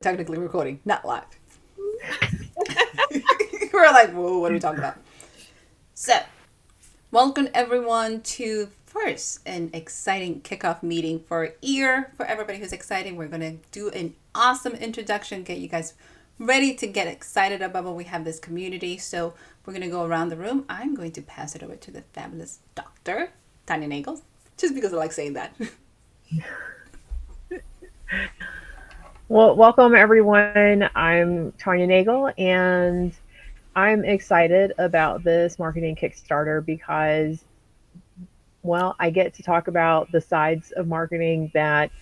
technically recording, not live. We're like, whoa, what are we talking about? So, welcome everyone to first an exciting kickoff meeting for ear for everybody who's excited. We're gonna do an awesome introduction, get you guys ready to get excited about what we have this community. So we're gonna go around the room. I'm going to pass it over to the fabulous Dr. Tanya Nagel, just because I like saying that. Well, welcome everyone. I'm Tanya Nagel, and I'm excited about this marketing Kickstarter because, well, I get to talk about the sides of marketing that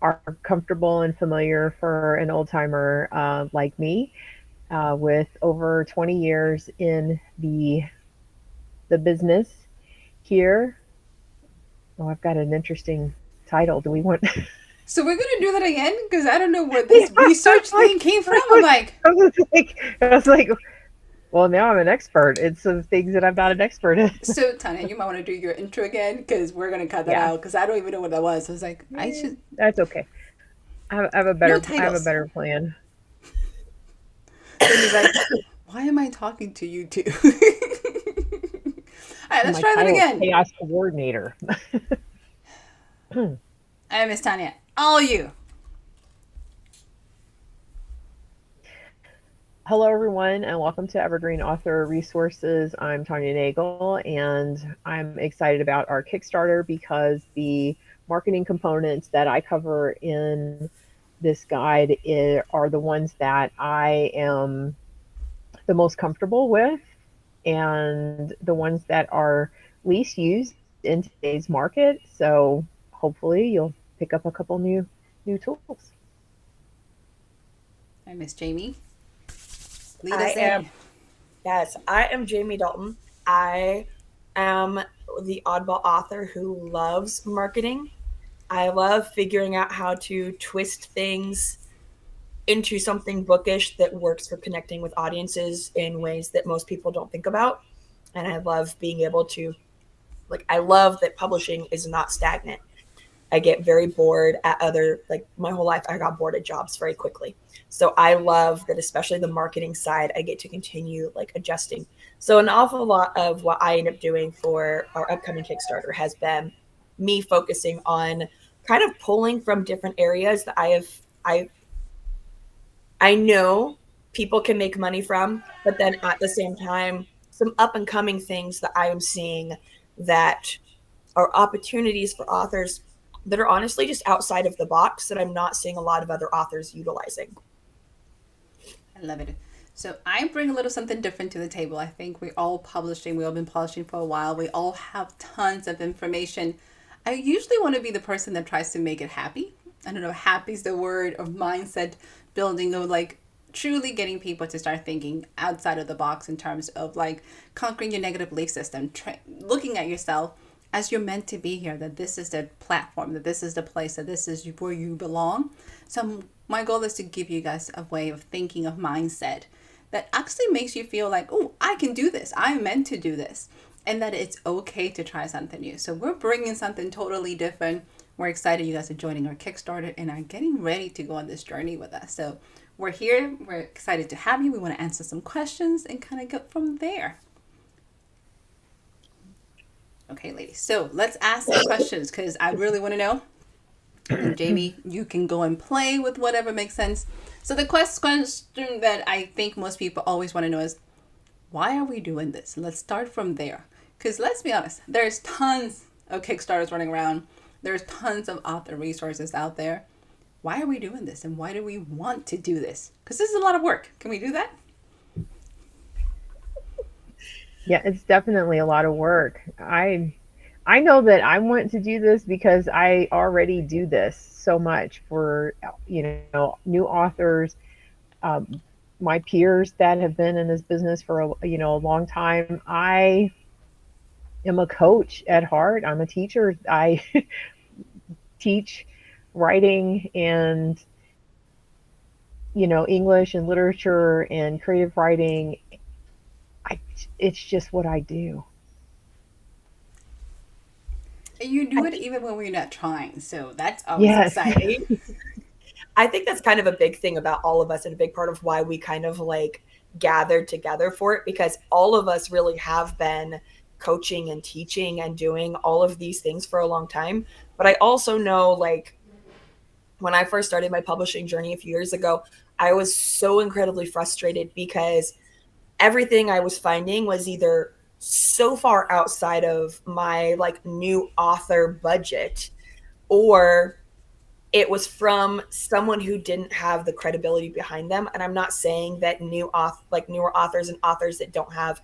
are comfortable and familiar for an old timer like me, with over 20 years in the business here. Oh, I've got an interesting title. Do we want? So we're gonna do that again because I don't know where Yeah, this research thing came from. I'm like, I was like, well, now I'm an expert. It's some things that I'm not an expert in. so Tanya, you might want to do your intro again because we're gonna cut that Yeah, out because I don't even know what that was. I was like, I yeah, should that's okay. no I have a titles. better plan. Then he's like, why am I talking to you two? All right, let's My try that title is again. chaos coordinator. I Miss Tanya. All you. Hello, everyone, and welcome to Evergreen Author Resources. I'm Tanya Nagel, and I'm excited about our Kickstarter because the marketing components that I cover in this guide are the ones that I am the most comfortable with and the ones that are least used in today's market. So hopefully you'll pick up a couple new tools. I Miss Jamie. Lead I us am, in. yes, I am Jamie Dalton. I am the oddball author who loves marketing. I love figuring out how to twist things into something bookish that works for connecting with audiences in ways that most people don't think about. And I love being able to, I love that publishing is not stagnant. I get very bored at my whole life, I got bored at jobs very quickly. So I love that, especially the marketing side, I get to continue adjusting. So an awful lot of what I end up doing for our upcoming Kickstarter has been me focusing on kind of pulling from different areas that I know people can make money from, but then at the same time, some up and coming things that I am seeing that are opportunities for authors that are honestly just outside of the box that I'm not seeing a lot of other authors utilizing. I love it. So I bring a little something different to the table. I think we all publishing. We all been publishing for a while. We all have tons of information. I usually want to be the person that tries to make it happy. I don't know, happy is the word of mindset building of truly getting people to start thinking outside of the box in terms of conquering your negative belief system, looking at yourself as you're meant to be here, that this is the platform, that this is the place, that this is where you belong. So my goal is to give you guys a way of thinking, of mindset that actually makes you feel like, oh, I can do this. I'm meant to do this. And that it's okay to try something new. So we're bringing something totally different. We're excited you guys are joining our Kickstarter and are getting ready to go on this journey with us. So we're here. We're excited to have you. We want to answer some questions and kind of go from there. Okay, ladies. So let's ask some questions because I really want to know. And then Jamie, you can go and play with whatever makes sense. So the question that I think most people always want to know is, why are we doing this? Let's start from there. Because let's be honest, there's tons of Kickstarters running around. There's tons of author resources out there. Why are we doing this? And why do we want to do this? Because this is a lot of work. Can we do that? Yeah, it's definitely a lot of work. I know that I want to do this because I already do this so much for new authors, um, my peers that have been in this business for a long time. I am a coach at heart. I'm a teacher. I teach writing and English and literature and creative writing. I It's just what I do. And you I do it think, even when we're not trying. So that's always Yes. exciting. right? I think that's kind of a big thing about all of us and a big part of why we kind of like gathered together for it, because all of us really have been coaching and teaching and doing all of these things for a long time. But I also know, like, when I first started my publishing journey a few years ago, I was so incredibly frustrated because everything I was finding was either so far outside of my like new author budget, or it was from someone who didn't have the credibility behind them. And I'm not saying that newer authors and authors that don't have,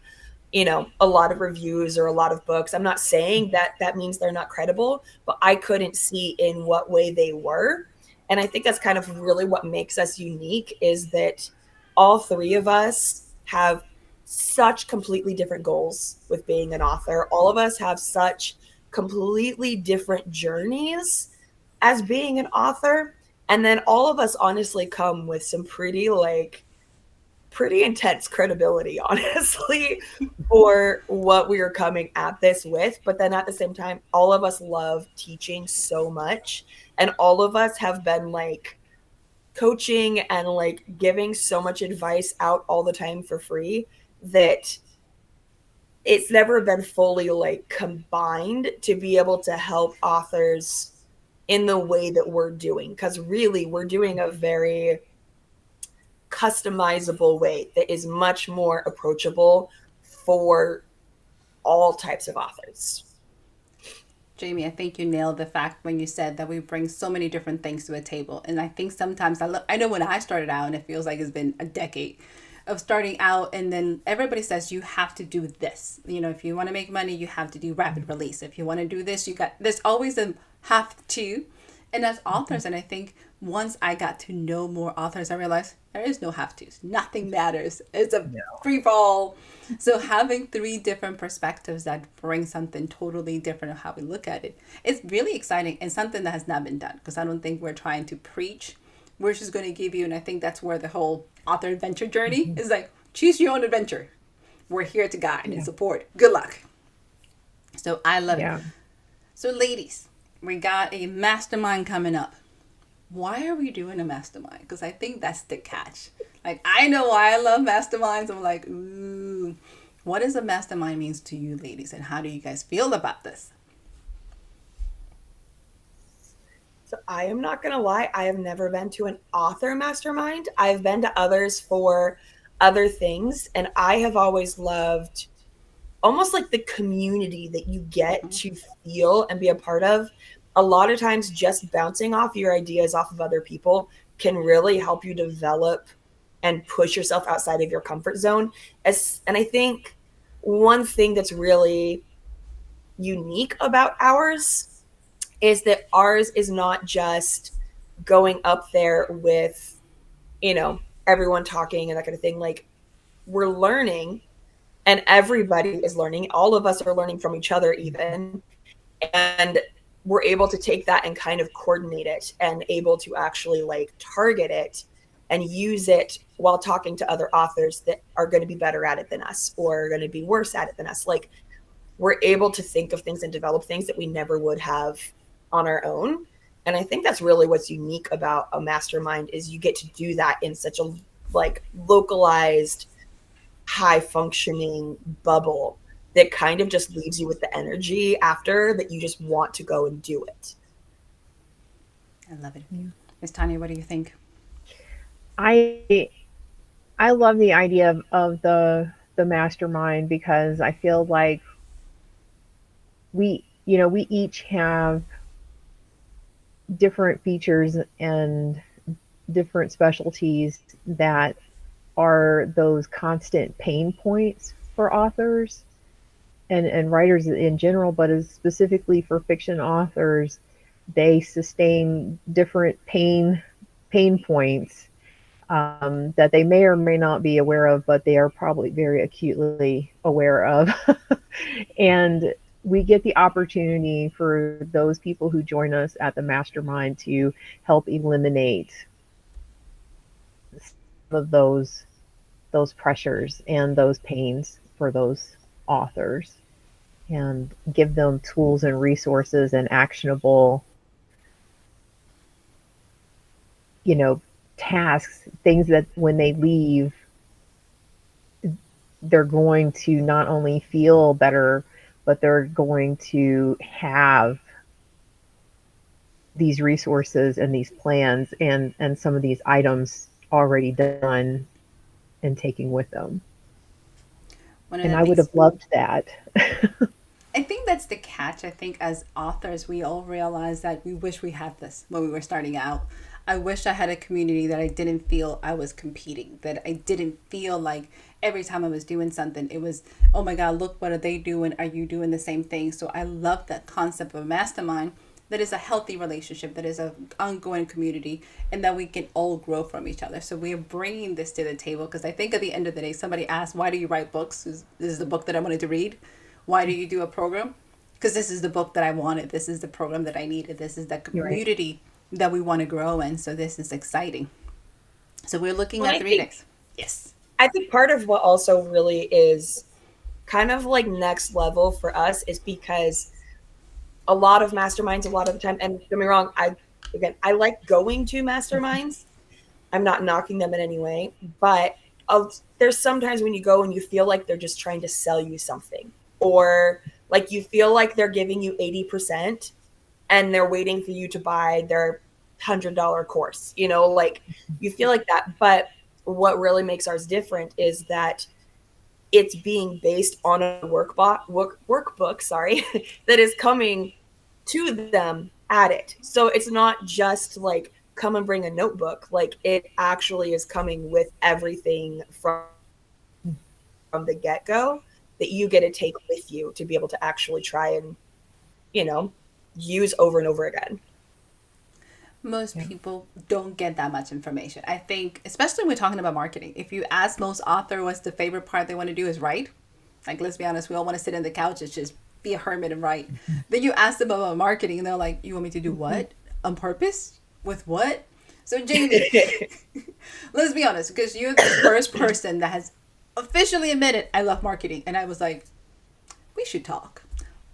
a lot of reviews or a lot of books, I'm not saying that that means they're not credible, but I couldn't see in what way they were. And I think that's kind of really what makes us unique, is that all three of us have such completely different goals with being an author. All of us have such completely different journeys as being an author. And then all of us honestly come with some pretty intense credibility, honestly, for what we are coming at this with. But then at the same time, all of us love teaching so much. And all of us have been like coaching and like giving so much advice out all the time for free, that it's never been fully like combined to be able to help authors in the way that we're doing. Because really, we're doing a very customizable way that is much more approachable for all types of authors. Jamie, I think you nailed the fact when you said that we bring so many different things to a table. And I think sometimes I know when I started out, and it feels like it's been a decade of starting out, and then everybody says you have to do this. If you want to make money, you have to do rapid release. If you want to do this, there's always a have to. And as authors, and I think once I got to know more authors, I realized there is no have tos. Nothing matters. It's a free fall. So having three different perspectives that bring something totally different of how we look at it, it's really exciting and something that has not been done, because I don't think we're trying to preach. We're just going to give you, and I think that's where the whole author adventure journey is like, choose your own adventure. We're here to guide and support. Good luck. So I love it. Yeah. So ladies, we got a mastermind coming up. Why are we doing a mastermind? Because I think that's the catch. Like, I know why I love masterminds. I'm like, ooh, what does a mastermind means to you ladies, and how do you guys feel about this? So I am not going to lie, I have never been to an author mastermind. I've been to others for other things, and I have always loved almost like the community that you get to feel and be a part of. A lot of times, just bouncing off your ideas off of other people can really help you develop and push yourself outside of your comfort zone. And I think one thing that's really unique about ours is that ours is not just going up there with, everyone talking and that kind of thing. Like, we're learning, and everybody is learning. All of us are learning from each other, even. And we're able to take that and kind of coordinate it, and able to actually like target it and use it while talking to other authors that are going to be better at it than us, or are going to be worse at it than us. Like, we're able to think of things and develop things that we never would have on our own. And I think that's really what's unique about a mastermind, is you get to do that in such a like localized, high functioning bubble that kind of just leaves you with the energy after that you just want to go and do it. I love it. Miss Tanya, what do you think? I I love the idea of the mastermind, because I feel like we each have different features and different specialties that are those constant pain points for authors and writers in general, but as specifically for fiction authors, they sustain different pain points that they may or may not be aware of, but they are probably very acutely aware of. And we get the opportunity for those people who join us at the mastermind to help eliminate some of those pressures and those pains for those authors, and give them tools and resources and actionable you know, tasks, things that when they leave, they're going to not only feel better, but they're going to have these resources and these plans and some of these items already done and taking with them. One of And the I would things have loved that. I think that's the catch. I think as authors, we all realize that we wish we had this when we were starting out. I wish I had a community that I didn't feel I was competing, that I didn't feel like every time I was doing something, it was, oh my God, look, what are they doing? Are you doing the same thing? So I love that concept of a mastermind that is a healthy relationship, that is an ongoing community, and that we can all grow from each other. So we're bringing this to the table because I think at the end of the day, somebody asked, why do you write books? This is the book that I wanted to read. Why do you do a program? Because this is the book that I wanted. This is the program that I needed. This is the You're right. community that we want to grow in. So this is exciting. So we're looking Well, at three next. Yes. I think part of what also really is kind of like next level for us is because a lot of masterminds, a lot of the time, and don't get me wrong, I like going to masterminds. I'm not knocking them in any way, but there's sometimes when you go and you feel like they're just trying to sell you something, or like you feel like they're giving you 80% and they're waiting for you to buy their $100 course. Like you feel like that. But what really makes ours different is that it's being based on a workbook, sorry, that is coming to them at it. So it's not just like come and bring a notebook. Like it actually is coming with everything from the get-go that you get to take with you to be able to actually try and, use over and over again. Most Yeah. people don't get that much information. I think, especially when we're talking about marketing, if you ask most author what's the favorite part they want to do is write. Like, let's be honest, we all want to sit on the couch and just be a hermit and write. Then you ask them about marketing, and they're like, "You want me to do what? On purpose? With what?" So, Jamie, let's be honest, because you're the first person that has officially admitted I love marketing, and I was like, we should talk.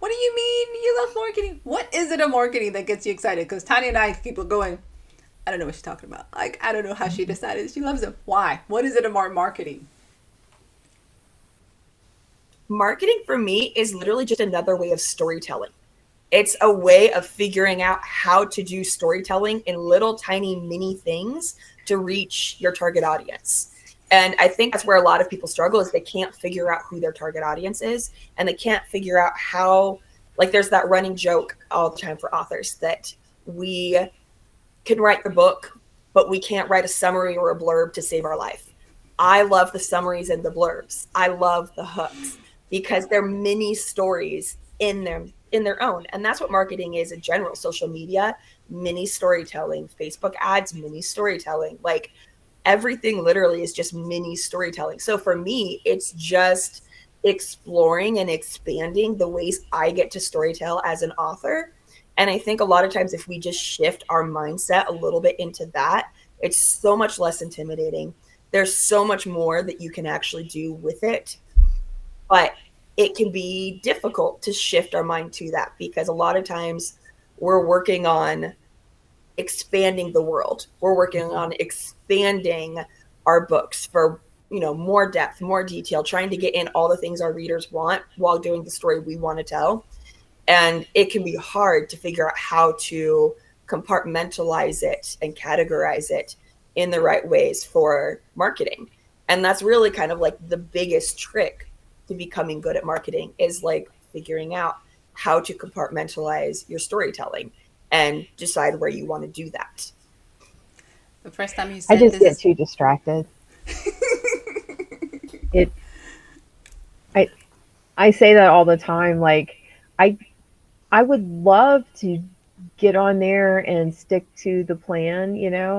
What do you mean you love marketing? What is it in marketing that gets you excited? Because Tanya and I keep going, I don't know what she's talking about. Like, I don't know how she decided she loves it. Why? What is it about marketing? Marketing for me is literally just another way of storytelling. It's a way of figuring out how to do storytelling in little tiny mini things to reach your target audience. And I think that's where a lot of people struggle is they can't figure out who their target audience is, and they can't figure out how, like there's that running joke all the time for authors that we can write the book, but we can't write a summary or a blurb to save our life. I love the summaries and the blurbs. I love the hooks because they're mini stories in their own. And that's what marketing is in general. Social media, mini storytelling, Facebook ads, mini storytelling. Like everything literally is just mini storytelling. So for me, it's just exploring and expanding the ways I get to storytell as an author. And I think a lot of times, if we just shift our mindset a little bit into that, it's so much less intimidating. There's so much more that you can actually do with it. But it can be difficult to shift our mind to that because a lot of times we're working on expanding the world. We're working on expanding our books for, more depth, more detail, trying to get in all the things our readers want while doing the story we want to tell. And it can be hard to figure out how to compartmentalize it and categorize it in the right ways for marketing. And that's really kind of like the biggest trick to becoming good at marketing is like figuring out how to compartmentalize your storytelling and decide where you want to do that. The first time you I said just this get is too distracted. It I I say that all the time. Like I I would love to get on there and stick to the plan.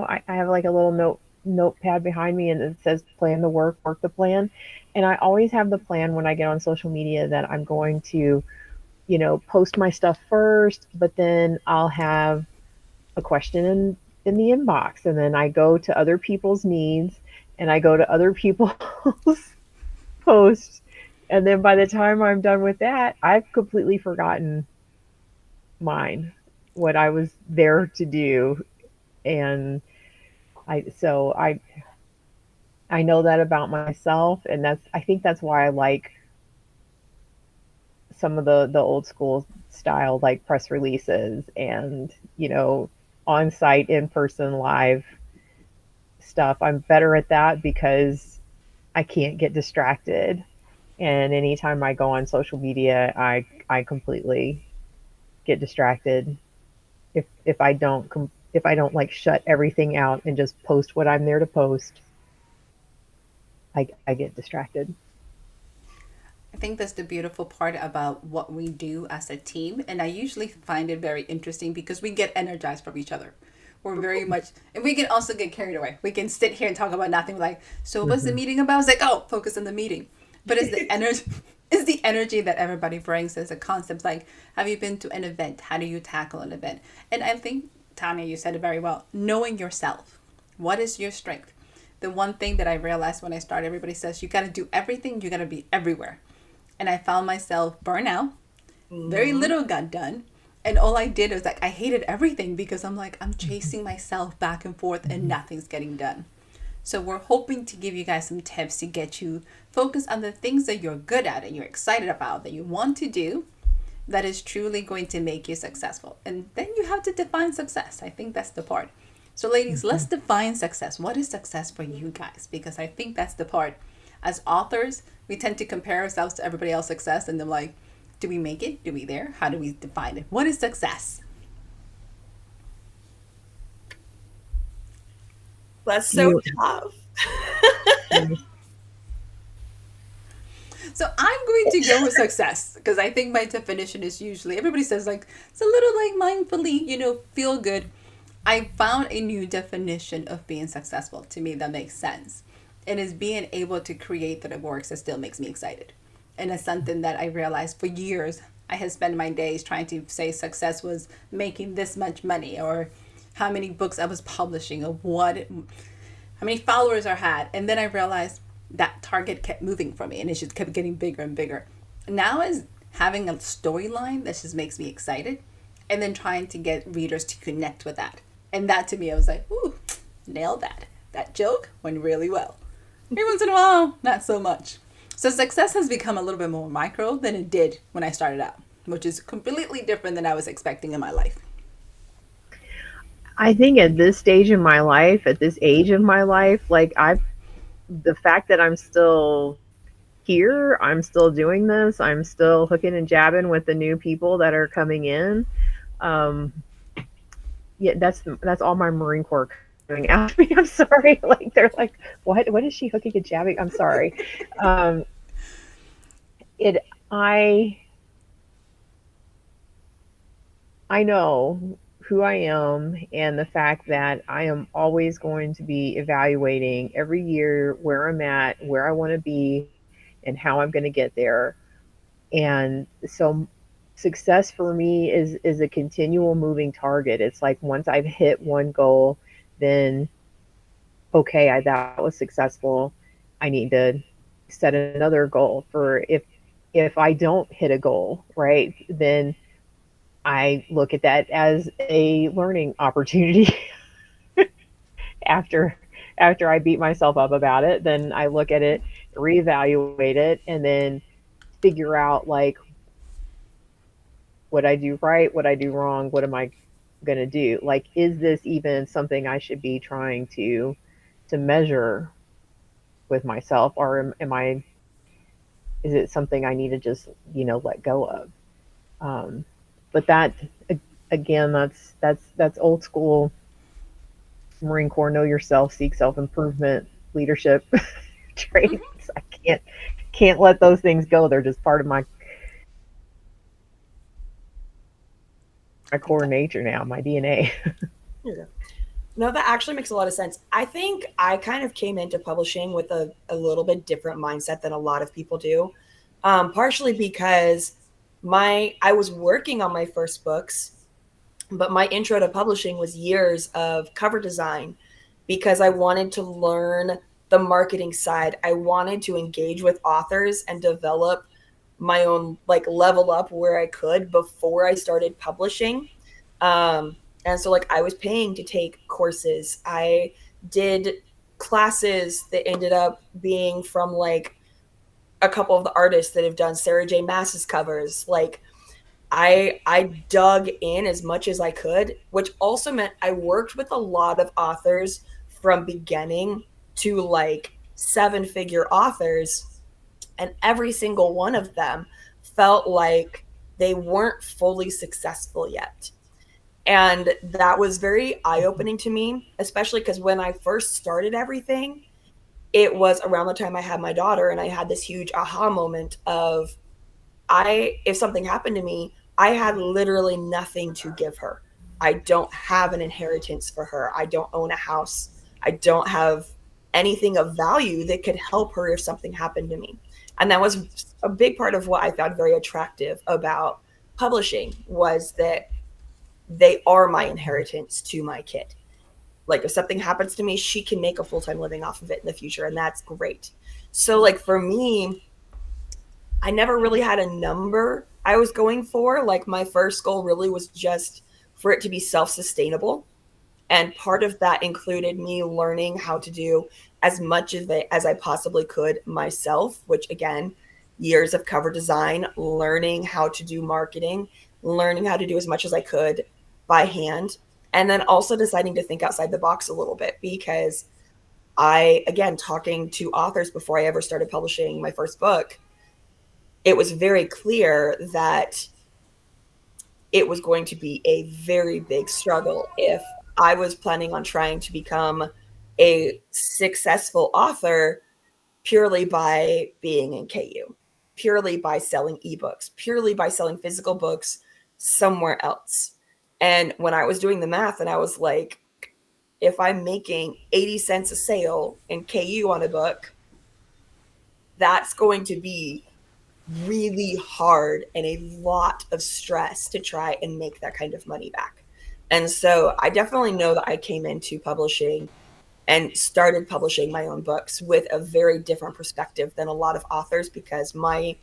I have like a little notepad behind me and it says plan the work, work the plan. And I always have the plan when I get on social media that I'm going to, post my stuff first, but then I'll have a question in the inbox. And then I go to other people's needs and I go to other people's posts. And then by the time I'm done with that, I've completely forgotten mine, what I was there to do. And I know that about myself, and I think that's why I like some of the old school style, like press releases and, on site, in person, live stuff. I'm better at that because I can't get distracted. And anytime I go on social media, I completely get distracted. If I don't like shut everything out and just post what I'm there to post, I get distracted. I think that's the beautiful part about what we do as a team. And I usually find it very interesting because we get energized from each other. We're very much, and we can also get carried away. We can sit here and talk about nothing. We're like, so what's the Hmm. meeting about? It's like, oh, focus on the meeting. But it's the energy, it's the energy that everybody brings as a concept. Like, have you been to an event? How do you tackle an event? And I think, Tanya, you said it very well. Knowing yourself. What is your strength? The one thing that I realized when I started, everybody says you got to do everything, you got to be everywhere. And I found myself burnt out. Very Mm-hmm. little got done. And all I did was like, I hated everything because I'm like, I'm chasing myself back and forth and nothing's getting done. So we're hoping to give you guys some tips to get you focused on the things that you're good at and you're excited about, that you want to do, that is truly going to make you successful. And then you have to define success. I think that's the part. So, ladies, let's define success. What is success for you guys? Because I think that's the part. As authors, we tend to compare ourselves to everybody else's success, and they're like, do we make it? Do we there? How do we define it? What is success? That's so You, tough. So I'm going to go with success because I think my definition is usually everybody says like it's a little like mindfully, feel good. I found a new definition of being successful to me that makes sense. It is being able to create that it works that still makes me excited. And it's something that I realized for years I had spent my days trying to say success was making this much money or how many books I was publishing or how many followers I had. And then I realized that target kept moving for me and it just kept getting bigger and bigger. Now is having a storyline that just makes me excited and then trying to get readers to connect with that. And that to me, I was like, ooh, nailed that. That joke went really well. Every once in a while, not so much. So success has become a little bit more micro than it did when I started out, which is completely different than I was expecting in my life. I think at this stage in my life, at this age of my life, the fact that I'm still here, I'm still doing this, I'm still hooking and jabbing with the new people that are coming in. Um, yeah, that's all my Marine Corps coming after me. I'm sorry. Like they're like, what is she hooking and jabbing? I'm sorry. Um, it I I know who I am and the fact that I am always going to be evaluating every year where I'm at, where I want to be, and how I'm going to get there. And so success for me is a continual moving target. It's like once I've hit one goal, then okay, that was successful. I need to set another goal for if I don't hit a goal, right? Then I look at that as a learning opportunity after after I beat myself up about it, then I look at it, reevaluate it, and then figure out like what I do right, what I do wrong, what am I going to do? Like is this even something I should be trying to measure with myself or am I is it something I need to just, let go of? Um but that again that's old school Marine Corps, know yourself, seek self improvement, leadership traits. I can't let those things go. They're just part of my core nature now, my DNA. Yeah. No, that actually makes a lot of sense. I think I kind of came into publishing with a little bit different mindset than a lot of people do. Partially because I was working on my first books, but my intro to publishing was years of cover design because I wanted to learn the marketing side. I wanted to engage with authors and develop my own like level up where I could before I started publishing. And so like I was paying to take courses. I did classes that ended up being from like a couple of the artists that have done Sarah J. Maas's covers. Like I dug in as much as I could, which also meant I worked with a lot of authors from beginning to like seven-figure authors, and every single one of them felt like they weren't fully successful yet. And that was very eye-opening to me, especially because when I first started everything, it was around the time I had my daughter, and I had this huge aha moment of, I if something happened to me, I had literally nothing to give her. I don't have an inheritance for her. I don't own a house. I don't have anything of value that could help her if something happened to me. And that was a big part of what I found very attractive about publishing, was that they are my inheritance to my kid. Like if something happens to me, she can make a full-time living off of it in the future, and that's great. So like for me, I never really had a number I was going for. Like my first goal really was just for it to be self-sustainable. And part of that included me learning how to do as much of it as I possibly could myself, which again, years of cover design, learning how to do marketing, learning how to do as much as I could by hand, and then also deciding to think outside the box a little bit because again, talking to authors before I ever started publishing my first book, it was very clear that it was going to be a very big struggle if I was planning on trying to become a successful author purely by being in KU, purely by selling ebooks, purely by selling physical books somewhere else. And when I was doing the math, and I was like, if I'm making 80 cents a sale in KU on a book, that's going to be really hard and a lot of stress to try and make that kind of money back. And so I definitely know that I came into publishing and started publishing my own books with a very different perspective than a lot of authors, because my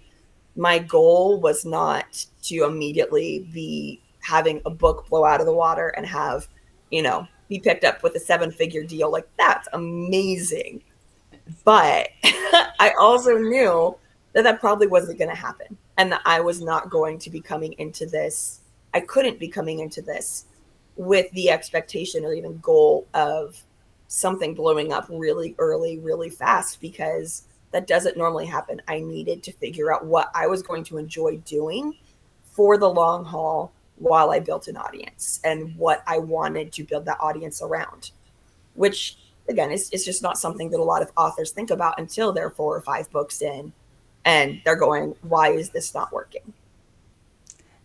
goal was not to immediately be having a book blow out of the water and have, be picked up with a seven-figure deal. Like that's amazing. But I also knew that that probably wasn't going to happen, and that I was not going to be coming into this. I couldn't be coming into this with the expectation or even goal of something blowing up really early, really fast, because that doesn't normally happen. I needed to figure out what I was going to enjoy doing for the long haul while I built an audience and what I wanted to build that audience around, which again is just not something that a lot of authors think about until they're four or five books in and they're going, why is this not working?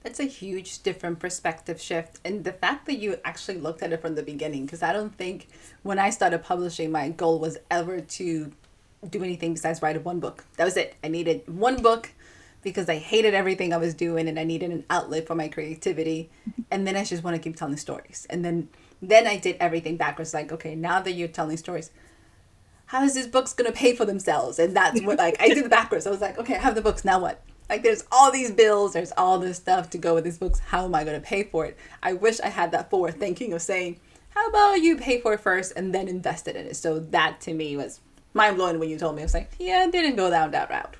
That's a huge different perspective shift. And the fact that you actually looked at it from the beginning, because I don't think when I started publishing, my goal was ever to do anything besides write one book. That was it. I needed one book because I hated everything I was doing and I needed an outlet for my creativity. And then I just want to keep telling stories. And then I did everything backwards. Like, okay, now that you're telling stories, how is this book's gonna pay for themselves? And that's what, like, I did the backwards. I was like, okay, I have the books, now what? Like, there's all these bills, there's all this stuff to go with these books. How am I gonna pay for it? I wish I had that forward thinking of saying, how about you pay for it first and then invested in it? So that to me was mind blowing when you told me. I was like, yeah, I didn't go down that route.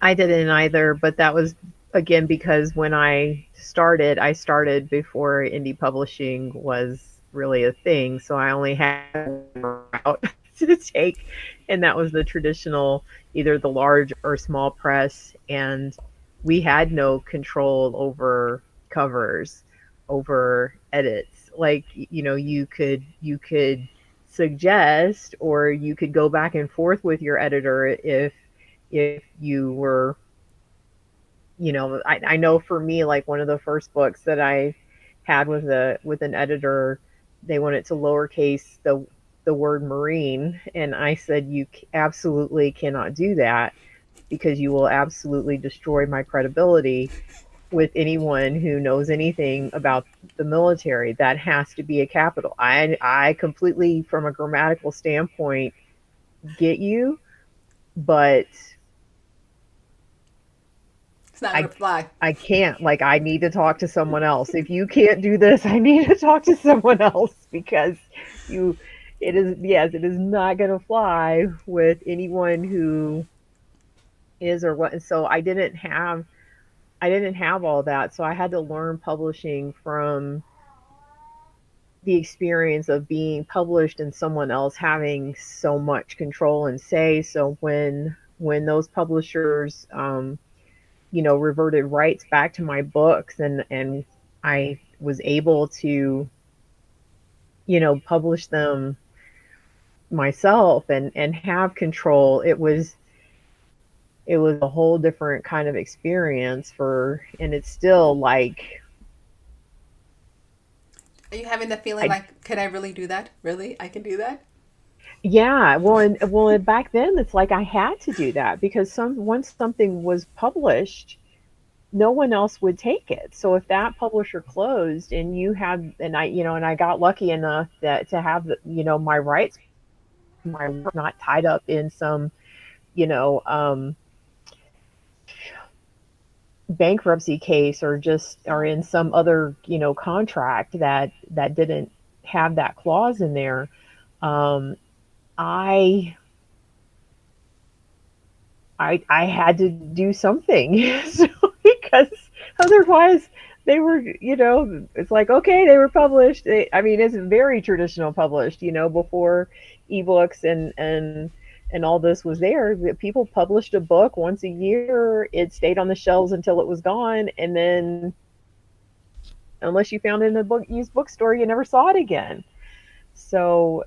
I didn't either, but that was again because when I started before indie publishing was really a thing. So I only had one route to take, and that was the traditional, either the large or small press. And we had no control over covers, over edits. Like, you could suggest, or you could go back and forth with your editor if you were, I know for me, like one of the first books that I had with an editor, they wanted to lowercase the word marine, and I said you absolutely cannot do that because you will absolutely destroy my credibility with anyone who knows anything about the military. That has to be a capital. I completely, from a grammatical standpoint, get you, but It's not I gonna fly. I can't. Like, I need to talk to someone else. If you can't do this, I need to talk to someone else. because you it is, yes, it is not going to fly with anyone who is or what. And so I didn't have all that. So I had to learn publishing from the experience of being published and someone else having so much control and say. So when those publishers reverted rights back to my books, and I was able to publish them myself and have control, it was a whole different kind of experience. For And it's still like, Are you having that feeling I like, can I really do that? Really? I can do that? yeah, and back then it's like I had to do that because once something was published, no one else would take it. So if that publisher closed and you had, and I got lucky enough that to have my rights, my work not tied up in some, you know, bankruptcy case, or in some other, contract that didn't have that clause in there. Um, I I had to do something. So, because otherwise they were, it's like, okay, they were published. I mean, it's very traditional published, before ebooks and all this was there. People published a book once a year. It stayed on the shelves until it was gone, and then unless you found it in a used bookstore, you never saw it again. So,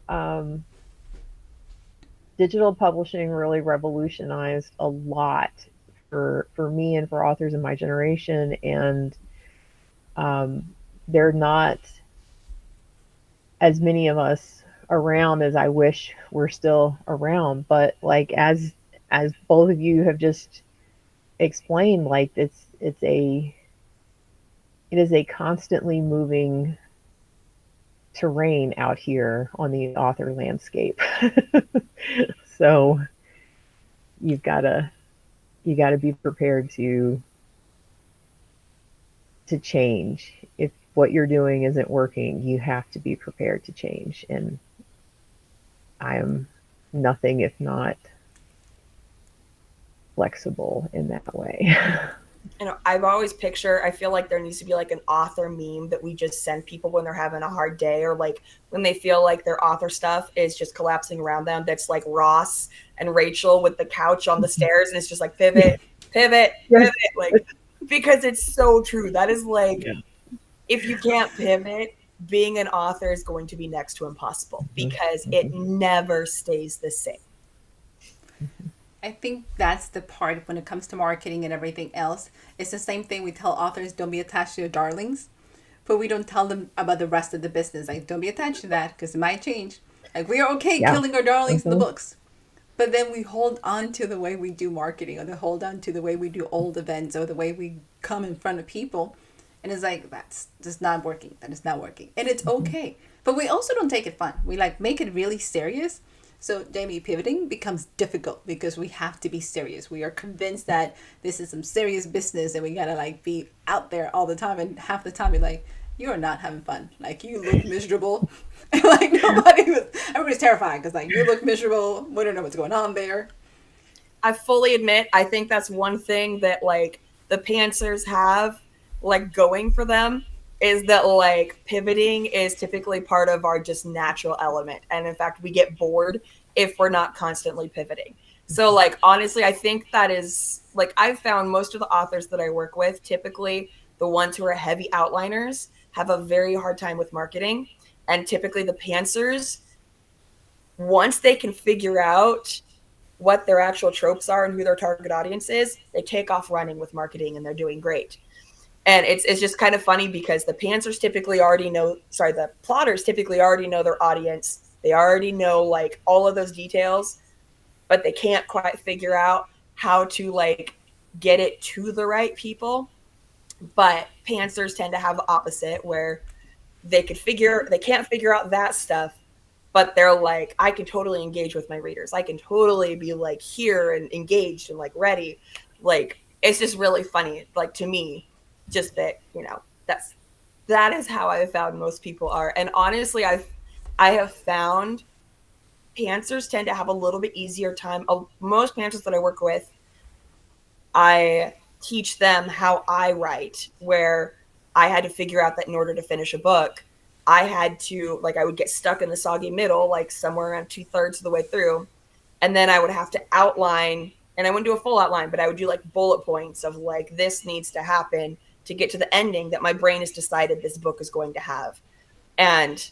digital publishing really revolutionized a lot for me and for authors in my generation. And um, there are not as many of us around as I wish were still around. But like, as both of you have just explained, like, it is a constantly moving terrain out here on the author landscape. So you've got to you got to be prepared to change. If what you're doing isn't working, you have to be prepared to change. And I am nothing if not flexible in that way. I've always pictured, I feel like there needs to be like an author meme that we just send people when they're having a hard day, or like when they feel like their author stuff is just collapsing around them. That's like Ross and Rachel with the couch on the stairs, and it's just like pivot, pivot, Yes. pivot. Like, because it's so true. That is like, Yeah. if you can't pivot, being an author is going to be next to impossible because it never stays the same. I think that's the part when it comes to marketing and everything else. It's the same thing we tell authors, don't be attached to your darlings, but we don't tell them about the rest of the business. Like, don't be attached to that because it might change. Like, we are okay Yeah. killing our darlings in the Hmm. books. But then we hold on to the way we do marketing, or the hold on to the way we do old events, or the way we come in front of people. And it's like, that's just not working. That is not working. And it's okay. But we also don't take it fun. We like make it really serious. So, Jamie, pivoting becomes difficult because we have to be serious. We are convinced that this is some serious business and we gotta like be out there all the time. And half the time you're like, you are not having fun. Like, you look miserable. And like, everybody's terrified because like, you look miserable. We don't know what's going on there. I fully admit, I think that's one thing that like the Pantsers have like going for them, is that like pivoting is typically part of our just natural element. And in fact, we get bored if we're not constantly pivoting. So like, honestly, I think that is like, I've found most of the authors that I work with, typically the ones who are heavy outliners, have a very hard time with marketing. And typically the Pantsers, once they can figure out what their actual tropes are and who their target audience is, they take off running with marketing and they're doing great. And it's just kind of funny because the pantsers typically already know, sorry, the plotters typically already know their audience. They already know like all of those details, but they can't quite figure out how to like get it to the right people. But pantsers tend to have the opposite, where they can't figure out that stuff, but they're like, I can totally engage with my readers. I can totally be like here and engaged and like ready. Like, it's just really funny, like, to me, just that, that's That is how I've found most people are. And honestly, I have found pantsers tend to have a little bit easier time. Most pantsers that I work with, I teach them how I write, where I had to figure out that in order to finish a book, I had to, like, I would get stuck in the soggy middle, like somewhere around 2/3 of the way through. And then I would have to outline, and I wouldn't do a full outline, but I would do like bullet points of like, this needs to happen to get to the ending that my brain has decided this book is going to have. And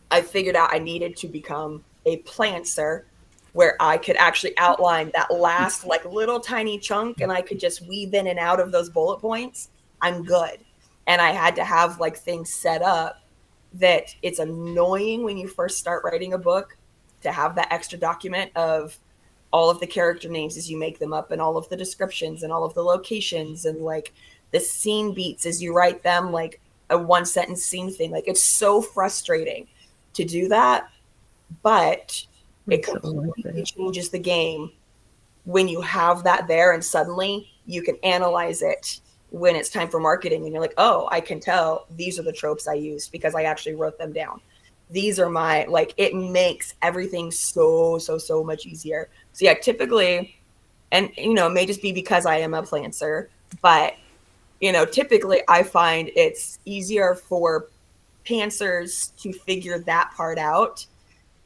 I figured out I needed to become a plantser where I could actually outline that last like little tiny chunk and I could just weave in and out of those bullet points. I'm good. And I had to have like things set up that it's annoying when you first start writing a book to have that extra document of all of the character names as you make them up and all of the descriptions and all of the locations and like the scene beats as you write them, like a one sentence scene thing. Like it's so frustrating to do that, but it It's so worth completely it. changes the game when you have that there and suddenly you can analyze it when it's time for marketing and you're like, oh, I can tell these are the tropes I used because I actually wrote them down. These are my, like, it makes everything so much easier. So yeah, typically, and it may just be because I am a planter, but typically I find it's easier for pantsers to figure that part out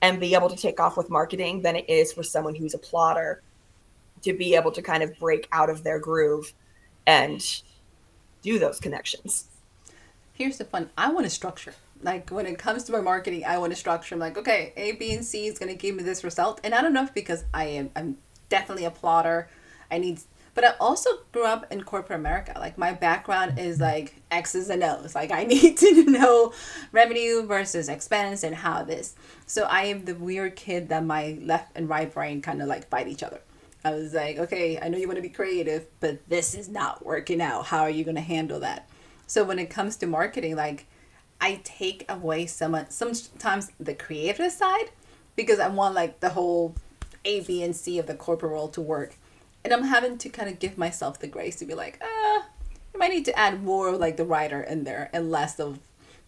and be able to take off with marketing than it is for someone who's a plotter to be able to kind of break out of their groove and do those connections. Here's the fun. I want a structure. Like when it comes to my marketing, I want a structure. I'm like, okay, A, B, and C is gonna give me this result. And I don't know if because I'm definitely a plotter. I need but I also grew up in corporate America. Like my background is like X's and O's. Like I need to know revenue versus expense and how this. So I am the weird kid that my left and right brain kind of like fight each other. I was like, okay, I know you want to be creative, but this is not working out. How are you going to handle that? So when it comes to marketing, like I take away sometimes the creative side because I want like the whole A, B, and C of the corporate world to work. And I'm having to kind of give myself the grace to be like, you might need to add more of like the writer in there and less of,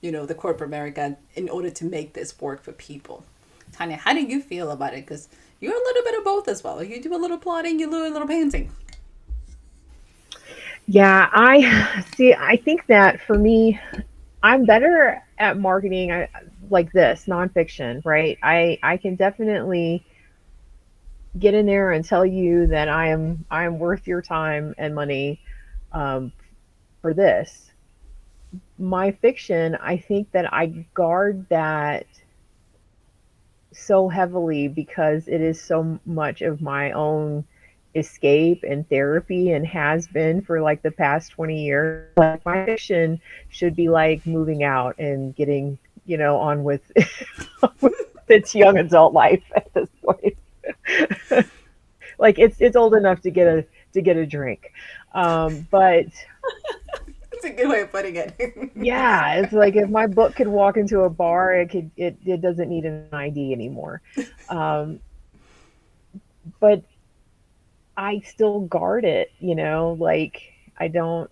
the corporate America in order to make this work for people. Tanya, how do you feel about it? Because you're a little bit of both as well. You do a little plotting, you do a little painting. Yeah, I see. I think that for me, I'm better at marketing like this nonfiction, right? I can definitely get in there and tell you that I am worth your time and money um, for this. My fiction, I think that I guard that so heavily because it is so much of my own escape and therapy and has been for like the past 20 years. Like my fiction should be like moving out and getting, on with, with its young adult life at this point. Like it's old enough to get a drink. But That's a good way of putting it. yeah, it's like if my book could walk into a bar, it doesn't need an ID anymore. Um, but I still guard it, like I don't,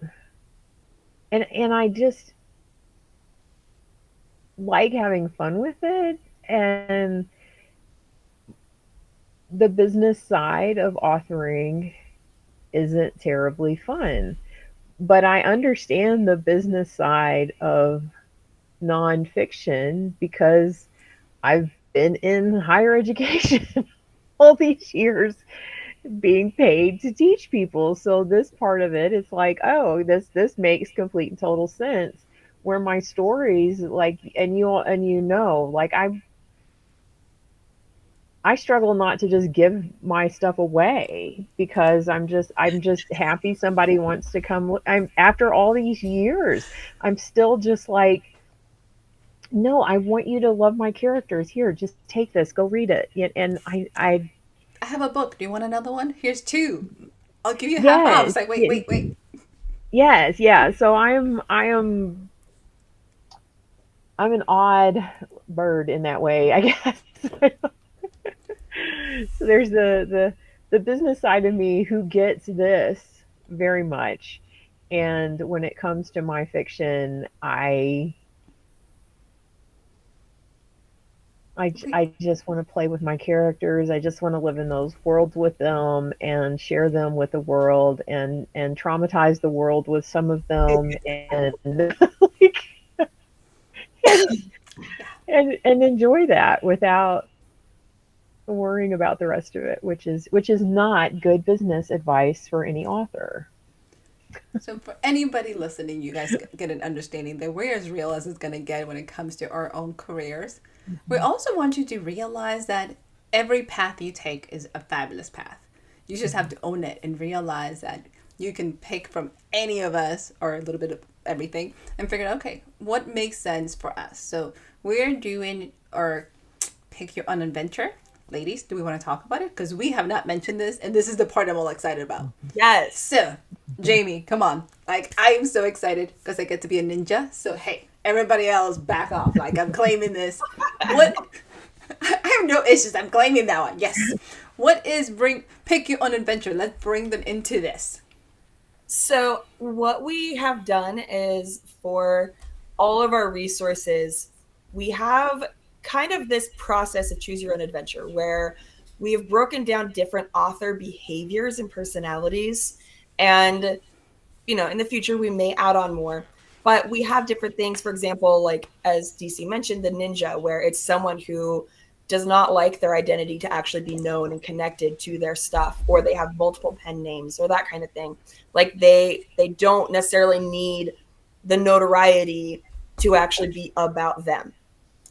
and I just like having fun with it. And the business side of authoring isn't terribly fun, but I understand the business side of nonfiction because I've been in higher education all these years being paid to teach people. So this part of it, it's like, oh, this makes complete and total sense. Where my stories, like, like I struggle not to just give my stuff away because I'm just happy somebody wants to come. I'm after all these years, I'm still just like, no, I want you to love my characters. Here, just take this, go read it. And I I have a book. Do you want another one? Here's two. I'll give you half off. It's yes, like, wait, wait, wait. yes, yeah. So I'm an odd bird in that way, I guess. So there's the business side of me who gets this very much, And when it comes to my fiction, Okay. I just want to play with my characters. I just want to live in those worlds with them and share them with the world and traumatize the world with some of them and like and Yeah. and enjoy that without worrying about the rest of it, which is not good business advice for any author. So for anybody listening, you guys get an understanding that we're as real as it's going to get when it comes to our own careers. We also want you to realize that every path you take is a fabulous path. You just have to own it and realize that you can pick from any of us or a little bit of everything and figure out, okay, what makes sense for us. So we're doing our pick your own adventure. Ladies, do we want to talk about it? Because we have not mentioned this, and this is the part I'm all excited about. Yes. So, Jamie, come on. Like, I'm so excited because I get to be a ninja. So, hey, everybody else, back off. Like, I'm claiming this. What? I have no issues. I'm claiming that one. Yes. What is pick your own adventure? Let's bring them into this. So, what we have done is for all of our resources, we have kind of this process of choose your own adventure where we have broken down different author behaviors and personalities. And, in the future, we may add on more. But we have different things. For example, like as DC mentioned, the ninja, where it's someone who does not like their identity to actually be known and connected to their stuff, or they have multiple pen names or that kind of thing. Like they don't necessarily need the notoriety to actually be about them.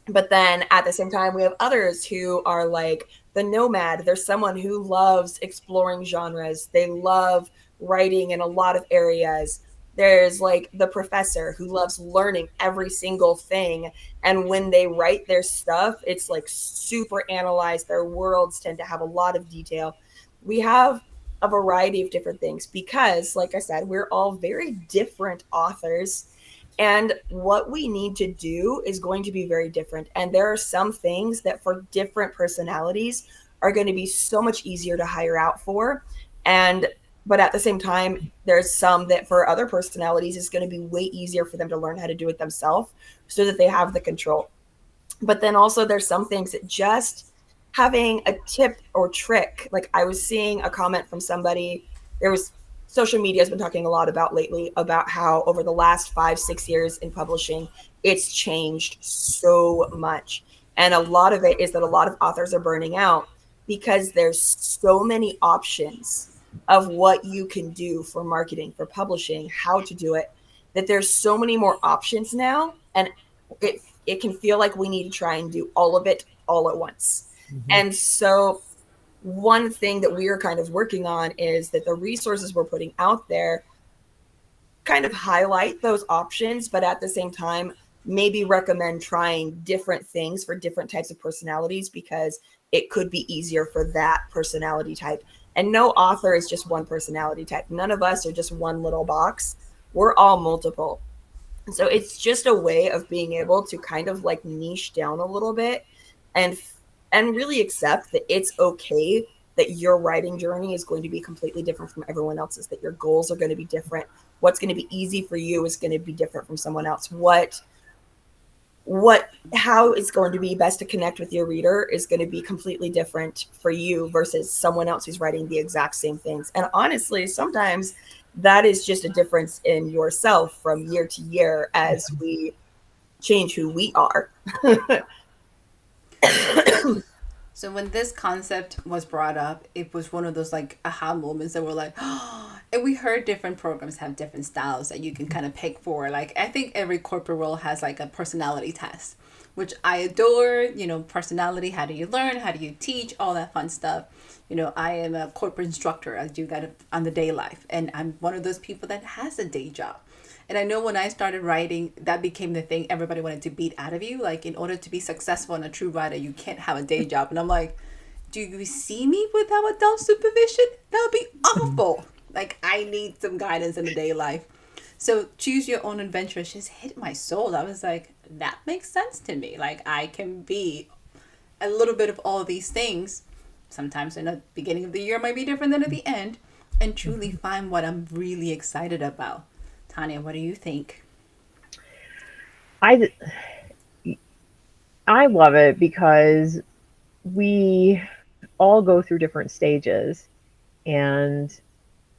But then at the same time, we have others who are like the nomad. There's someone who loves exploring genres. They love writing in a lot of areas. There's like the professor who loves learning every single thing. And when they write their stuff, it's like super analyzed. Their worlds tend to have a lot of detail. We have a variety of different things because, like I said, we're all very different authors, and what we need to do is going to be very different. And there are some things that for different personalities are going to be so much easier to hire out for. And but at the same time, there's some that for other personalities is going to be way easier for them to learn how to do it themselves so that they have the control. But then also there's some things that just having a tip or trick, like I was seeing a comment from somebody, there was social media has been talking a lot about lately about how over the last 5 6 years in publishing it's changed so much, and a lot of it is that a lot of authors are burning out because there's so many options of what you can do for marketing, for publishing, how to do it, that there's so many more options now, and it can feel like we need to try and do all of it all at once. Mm-hmm. And so one thing that we are kind of working on is that the resources we're putting out there kind of highlight those options, but at the same time, maybe recommend trying different things for different types of personalities because it could be easier for that personality type. And no author is just one personality type. None of us are just one little box. We're all multiple. So it's just a way of being able to kind of like niche down a little bit and and really accept that it's okay that your writing journey is going to be completely different from everyone else's, that your goals are going to be different. What's going to be easy for you is going to be different from someone else. What how it's going to be best to connect with your reader is going to be completely different for you versus someone else who's writing the exact same things. And honestly, sometimes that is just a difference in yourself from year to year as we change who we are. So when this concept was brought up, it was one of those like aha moments that were like, oh, and we heard different programs have different styles that you can kind of pick for. Like I think every corporate role has like a personality test, which I adore. Personality. How do you learn? How do you teach? All that fun stuff. I am a corporate instructor. I do that on the day life, and I'm one of those people that has a day job. And I know when I started writing, that became the thing everybody wanted to beat out of you. Like, in order to be successful and a true writer, you can't have a day job. And I'm like, do you see me without adult supervision? That would be awful. Like, I need some guidance in the day life. So, choose your own adventure just hit my soul. I was like, that makes sense to me. Like, I can be a little bit of all of these things. Sometimes in the beginning of the year might be different than at the end, and truly find what I'm really excited about. Tanya, what do you think? I I love it because we all go through different stages, and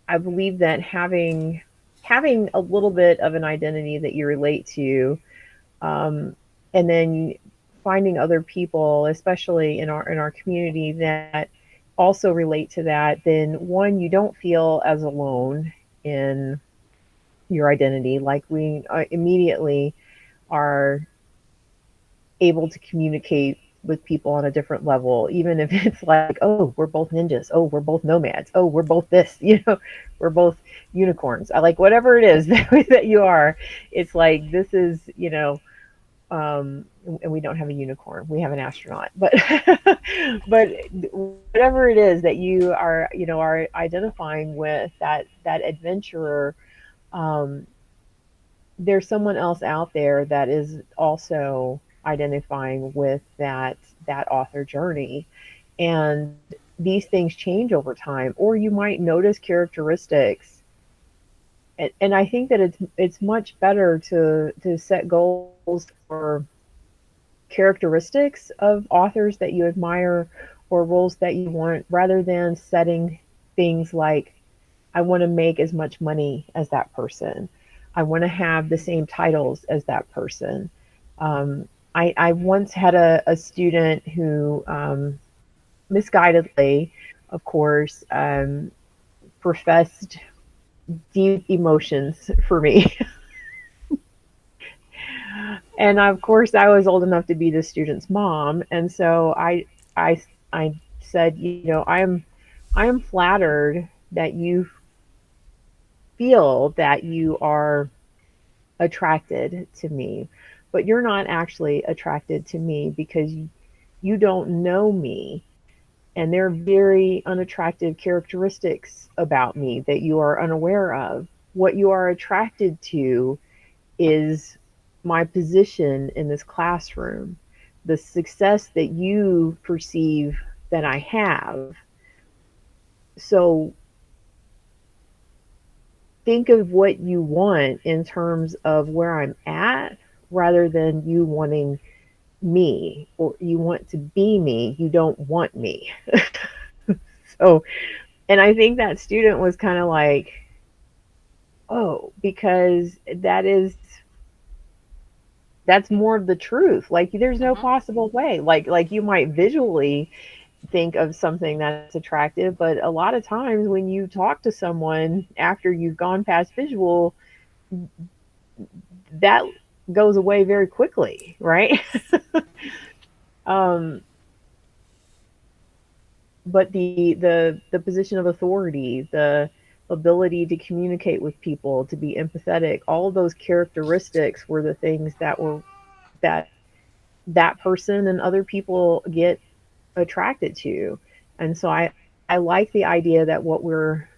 I believe that having a little bit of an identity that you relate to, um, and then finding other people, especially in our community, that also relate to that, then one, you don't feel as alone in your identity. Like we immediately are able to communicate with people on a different level, even if it's like, oh, we're both ninjas, oh, we're both nomads, oh, we're both this, we're both unicorns. I like whatever it is that you are. It's like this is, and we don't have a unicorn, we have an astronaut, but but whatever it is that you are identifying with, that adventurer, um, there's someone else out there that is also identifying with that author journey, and these things change over time, or you might notice characteristics, and I think that it's much better to set goals for characteristics of authors that you admire or roles that you want, rather than setting things like, I want to make as much money as that person. I want to have the same titles as that person. I once had a student who, misguidedly, of course, professed deep emotions for me. And of course, I was old enough to be the student's mom. And so I, I said, I am flattered that you feel that you are attracted to me, but you're not actually attracted to me because you don't know me. And there are very unattractive characteristics about me that you are unaware of. What you are attracted to is my position in this classroom, the success that you perceive that I have. So think of what you want in terms of where I'm at, rather than you wanting me, or you want to be me, you don't want me. So, and I think that student was kind of like, oh, because that's more of the truth. Like there's no Mm-hmm. possible way. Like you might visually think of something that's attractive, but a lot of times when you talk to someone after you've gone past visual, that goes away very quickly, right? um, but the position of authority, the ability to communicate with people, to be empathetic, all of those characteristics were the things that that person and other people get attracted to. And so I like the idea that what we're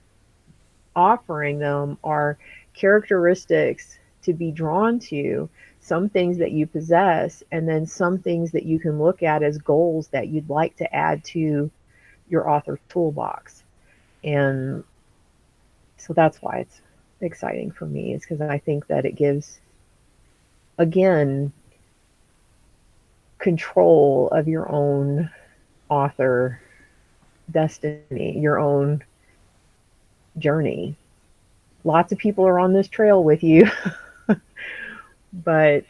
offering them are characteristics to be drawn to, some things that you possess, and then some things that you can look at as goals that you'd like to add to your author toolbox. And so that's why it's exciting for me, is because I think that it gives, again, control of your own author destiny, your own journey. Lots of people are on this trail with you, but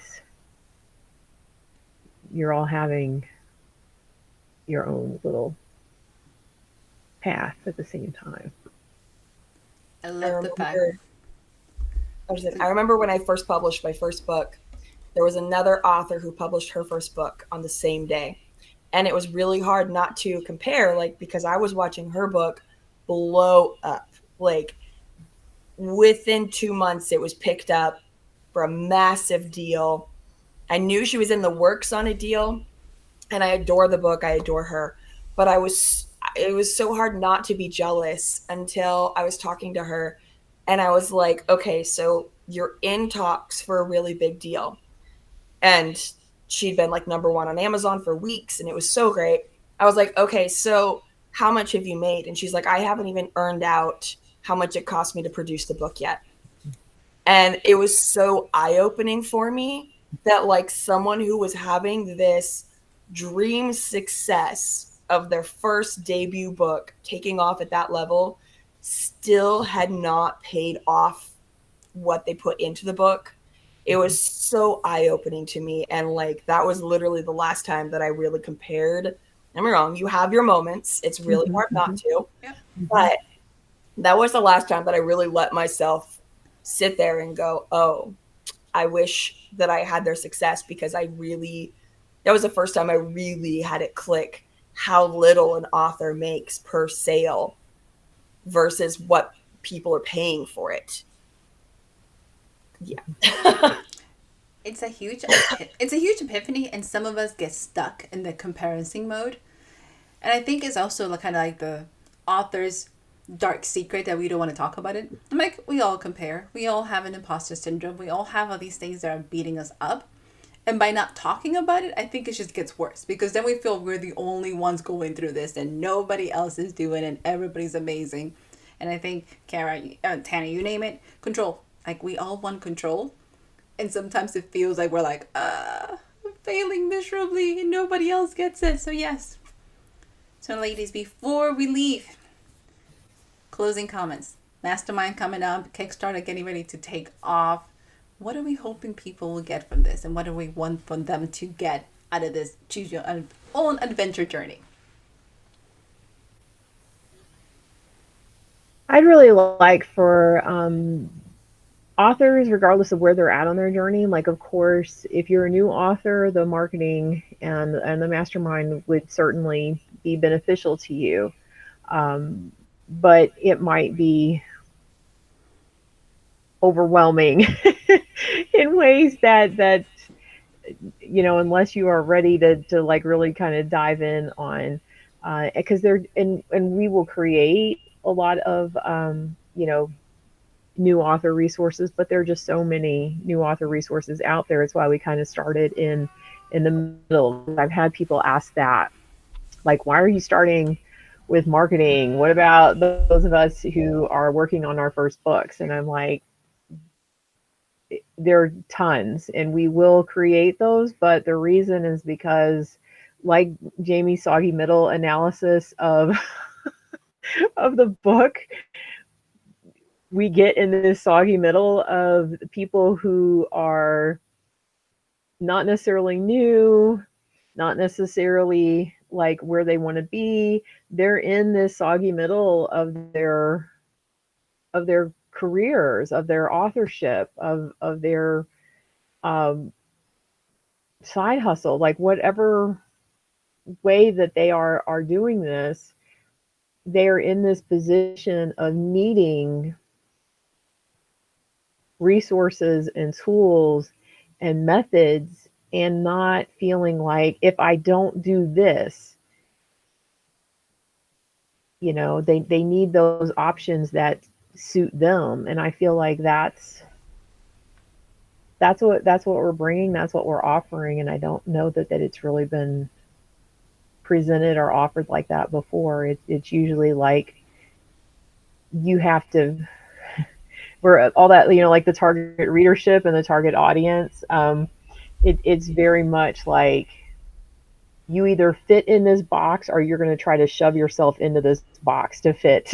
you're all having your own little path at the same time. I I love the fact. remember I remember when I first published my first book, there was another author who published her first book on the same day. And it was really hard not to compare, like, because I was watching her book blow up. Like, within 2 months, it was picked up for a massive deal. I knew she was in the works on a deal, and I adore the book. I adore her. But it was so hard not to be jealous until I was talking to her, and I was like, okay, so you're in talks for a really big deal. And she'd been like number one on Amazon for weeks, and it was so great. I was like, okay, so how much have you made? And she's like, I haven't even earned out how much it cost me to produce the book yet. And it was so eye-opening for me that like someone who was having this dream success of their first debut book taking off at that level still had not paid off what they put into the book. It was so eye-opening to me, and like that was literally the last time that I really compared. I'm wrong, you have your moments, it's really Mhm, hard not mhm, to, Yep. mhm. but that was the last time that I really let myself sit there and go, oh, I wish that I had their success, because I really, that was the first time I really had it click how little an author makes per sale versus what people are paying for it. Yeah. It's a huge epiphany, and some of us get stuck in the comparison mode. And I think it's also like kind of like the author's dark secret that we don't want to talk about it. I'm like, we all compare. We all have an imposter syndrome. We all have all these things that are beating us up. And by not talking about it, I think it just gets worse, because then we feel we're the only ones going through this and nobody else is doing it and everybody's amazing. And I think Kara, Tana, you name it, control. Like we all want control, and sometimes it feels like we're like, I'm failing miserably and nobody else gets it. So yes. So ladies, before we leave, closing comments. Mastermind coming up, Kickstarter getting ready to take off. What are we hoping people will get from this, and what do we want from them to get out of this choose your own adventure journey? I'd really like for authors, regardless of where they're at on their journey, like of course, if you're a new author, the marketing and the mastermind would certainly be beneficial to you. But it might be overwhelming in ways that unless you are ready to like really kind of dive in on because they're and we will create a lot of new author resources, but there are just so many new author resources out there. It's why we kind of started in the middle. I've had people ask that, like, why are you starting with marketing? What about those of us who are working on our first books? And I'm like, there are tons, and we will create those. But the reason is because, like Jamie's soggy middle analysis of the book, we get in this soggy middle of people who are not necessarily new, not necessarily like where they want to be. They're in this soggy middle of their careers, of their authorship, of their um, side hustle, like whatever way that they are doing this. They are in this position of needing resources and tools and methods, and not feeling like if I don't do this, they need those options that suit them. And I feel like that's what we're bringing, that's what we're offering. And I don't know that it's really been presented or offered like that before. It's usually like you have to, we're all that, like the target readership and the target audience. It's very much like you either fit in this box or you're going to try to shove yourself into this box to fit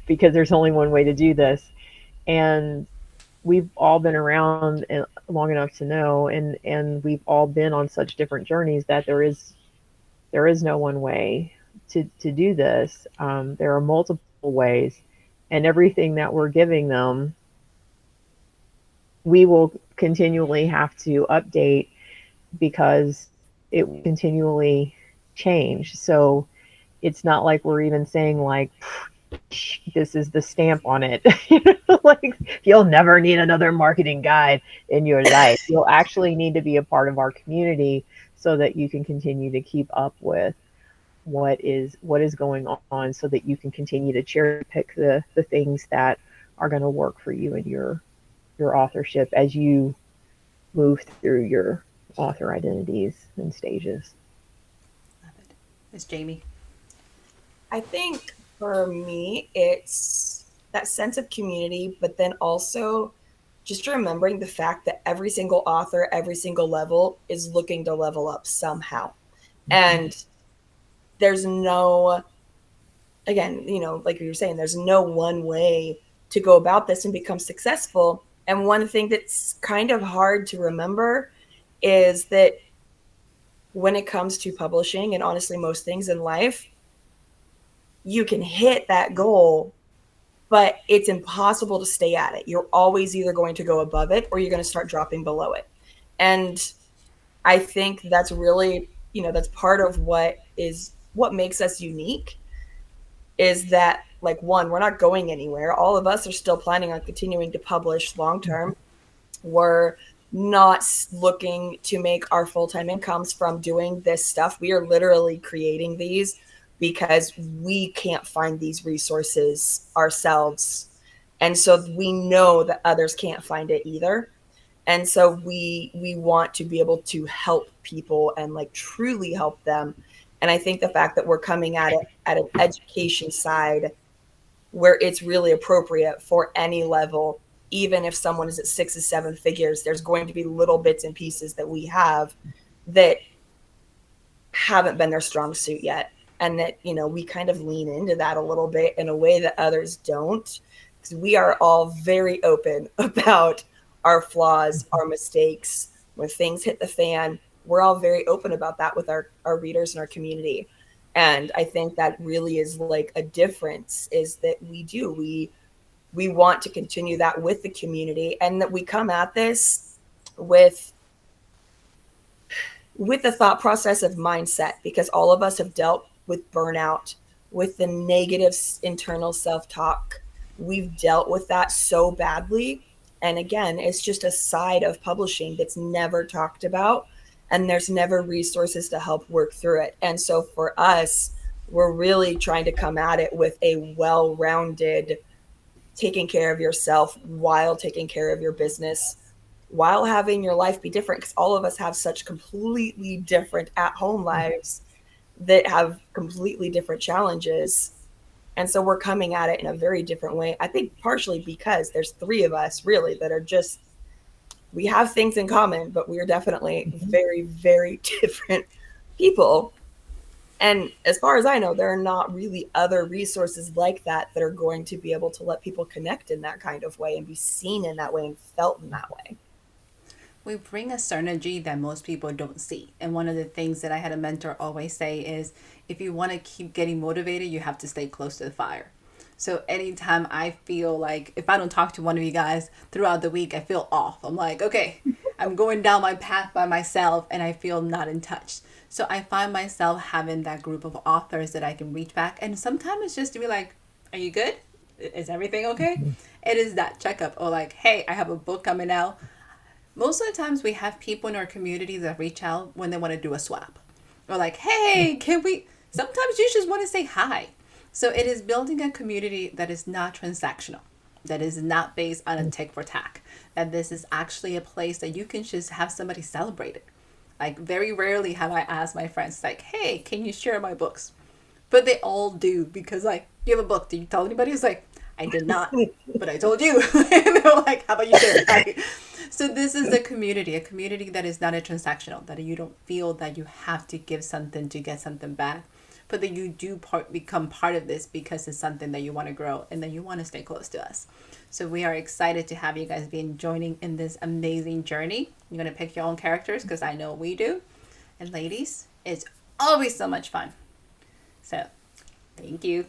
because there's only one way to do this. And we've all been around long enough to know, and we've all been on such different journeys that there is no one way to do this. There are multiple ways, and everything that we're giving them, we will continually have to update because it will continually change. So it's not like we're even saying like this is the stamp on it. Like you'll never need another marketing guide in your life. You'll actually need to be a part of our community so that you can continue to keep up with what is going on, so that you can continue to cherry pick the things that are going to work for you and your authorship as you move through your author identities and stages. Love it. It's Jamie. I think for me, it's that sense of community, but then also just remembering the fact that every single author, every single level is looking to level up somehow. And there's no, again, like you were saying, there's no one way to go about this and become successful. And one thing that's kind of hard to remember is that when it comes to publishing, and honestly, most things in life, you can hit that goal, but it's impossible to stay at it. You're always either going to go above it or you're going to start dropping below it. And I think that's really, that's part of what makes us unique, is that, like, one, we're not going anywhere. All of us are still planning on continuing to publish long term. We're not looking to make our full-time incomes from doing this stuff. We are literally creating these because we can't find these resources ourselves. And so we know that others can't find it either. And so we want to be able to help people and, like, truly help them. And I think the fact that we're coming at it at an education side where it's really appropriate for any level, even if someone is at 6 or 7 figures, there's going to be little bits and pieces that we have that haven't been their strong suit yet. And that, we kind of lean into that a little bit in a way that others don't, because we are all very open about our flaws, our mistakes. When things hit the fan, we're all very open about that with our readers and our community. And I think that really is like a difference, is that we want to continue that with the community, and that we come at this with the thought process of mindset, because all of us have dealt with burnout, with the negative internal self-talk. We've dealt with that so badly. And again, it's just a side of publishing that's never talked about, and there's never resources to help work through it. And so for us, we're really trying to come at it with a well-rounded, taking care of yourself while taking care of your business, while having your life be different, because all of us have such completely different at-home lives that have completely different challenges. And so we're coming at it in a very different way. I think partially because there's three of us really that are just, we have things in common, but we are definitely very, very different people. And as far as I know, there are not really other resources like that are going to be able to let people connect in that kind of way and be seen in that way and felt in that way. We bring a certain energy that most people don't see. And one of the things that I had a mentor always say is, if you want to keep getting motivated, you have to stay close to the fire. So anytime I feel like, if I don't talk to one of you guys throughout the week, I feel off. I'm like, okay, I'm going down my path by myself and I feel not in touch. So I find myself having that group of authors that I can reach back. And sometimes it's just to be like, are you good? Is everything okay? It is that checkup. Or like, hey, I have a book coming out. Most of the times we have people in our community that reach out when they want to do a swap. Or like, hey, can we? Sometimes you just want to say hi. So it is building a community that is not transactional, that is not based on a tick for tack, that this is actually a place that you can just have somebody celebrate it. Like, very rarely have I asked my friends, like, hey, can you share my books? But they all do, because, like, you have a book. Did you tell anybody? It's like, I did not, but I told you. And they're like, how about you share it? Like, so this is a community that is not a transactional, that you don't feel that you have to give something to get something back, but that you do become part of this because it's something that you want to grow and that you want to stay close to us. So we are excited to have you guys be joining in this amazing journey. You're going to pick your own characters because I know we do. And ladies, it's always so much fun. So thank you.